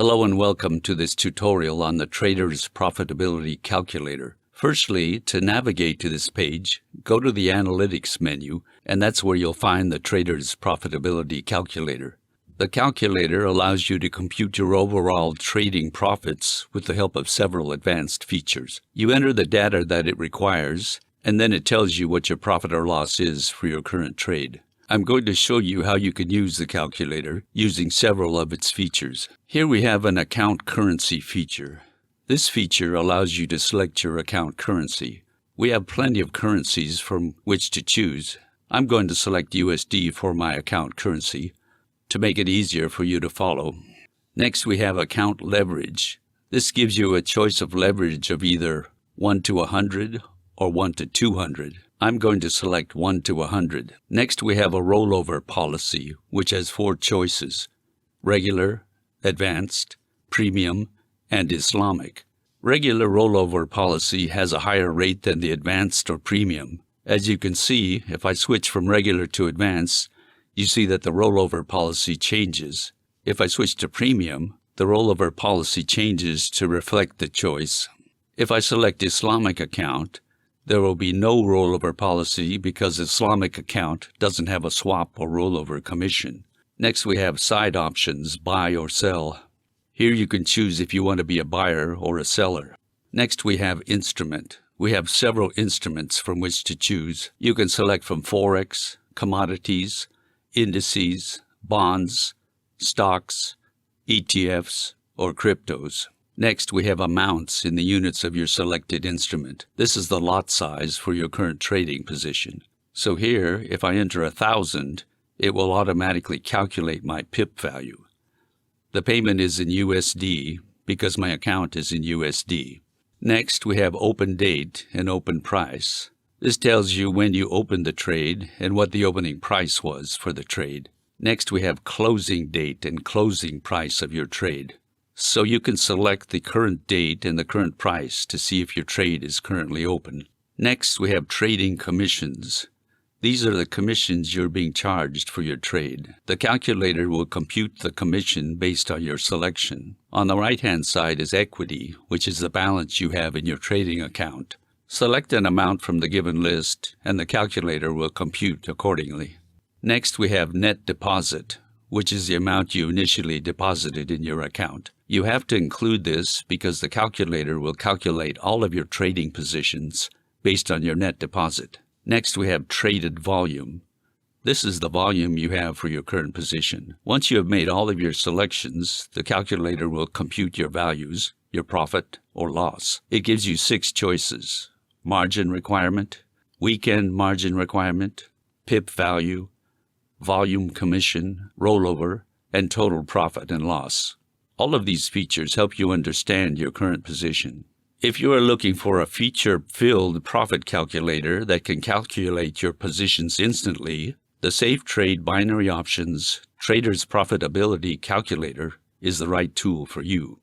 Hello and welcome to this tutorial on the Trader's Profitability Calculator. Firstly, to navigate to this page, go to the Analytics menu, and that's where you'll find the Trader's Profitability Calculator. The calculator allows you to compute your overall trading profits with the help of several advanced features. You enter the data that it requires, and then it tells you what your profit or loss is for your current trade. I'm going to show you how you can use the calculator using several of its features. Here we have an account currency feature. This feature allows you to select your account currency. We have plenty of currencies from which to choose. I'm going to select USD for my account currency to make it easier for you to follow. Next, we have account leverage. This gives you a choice of leverage of either 1 to 100 or 1 to 200. I'm going to select 1 to 100. Next, we have a rollover policy, which has 4 choices: regular, advanced, premium, and Islamic. Regular rollover policy has a higher rate than the advanced or premium. As you can see, if I switch from regular to advanced, you see that the rollover policy changes. If I switch to premium, the rollover policy changes to reflect the choice. If I select Islamic account, there will be no rollover policy because Islamic account doesn't have a swap or rollover commission. Next, we have side options, buy or sell. Here you can choose if you want to be a buyer or a seller. Next, we have instrument. We have several instruments from which to choose. You can select from Forex, commodities, indices, bonds, stocks, ETFs, or cryptos. Next, we have amounts in the units of your selected instrument. This is the lot size for your current trading position. So here, if I enter 1,000, it will automatically calculate my PIP value. The payment is in USD because my account is in USD. Next, we have open date and open price. This tells you when you opened the trade and what the opening price was for the trade. Next, we have closing date and closing price of your trade. So you can select the current date and the current price to see if your trade is currently open. Next, we have trading commissions. These are the commissions you're being charged for your trade. The calculator will compute the commission based on your selection. On the right-hand side is equity, which is the balance you have in your trading account. Select an amount from the given list, and the calculator will compute accordingly. Next, we have net deposit, which is the amount you initially deposited in your account. You have to include this because the calculator will calculate all of your trading positions based on your net deposit. Next, we have traded volume. This is the volume you have for your current position. Once you have made all of your selections, the calculator will compute your values, your profit or loss. It gives you 6 choices: margin requirement, weekend margin requirement, PIP value, volume commission, rollover, and total profit and loss. All of these features help you understand your current position. If you are looking for a feature-filled profit calculator that can calculate your positions instantly, the Safe Trade Binary Options Trader's Profitability Calculator is the right tool for you.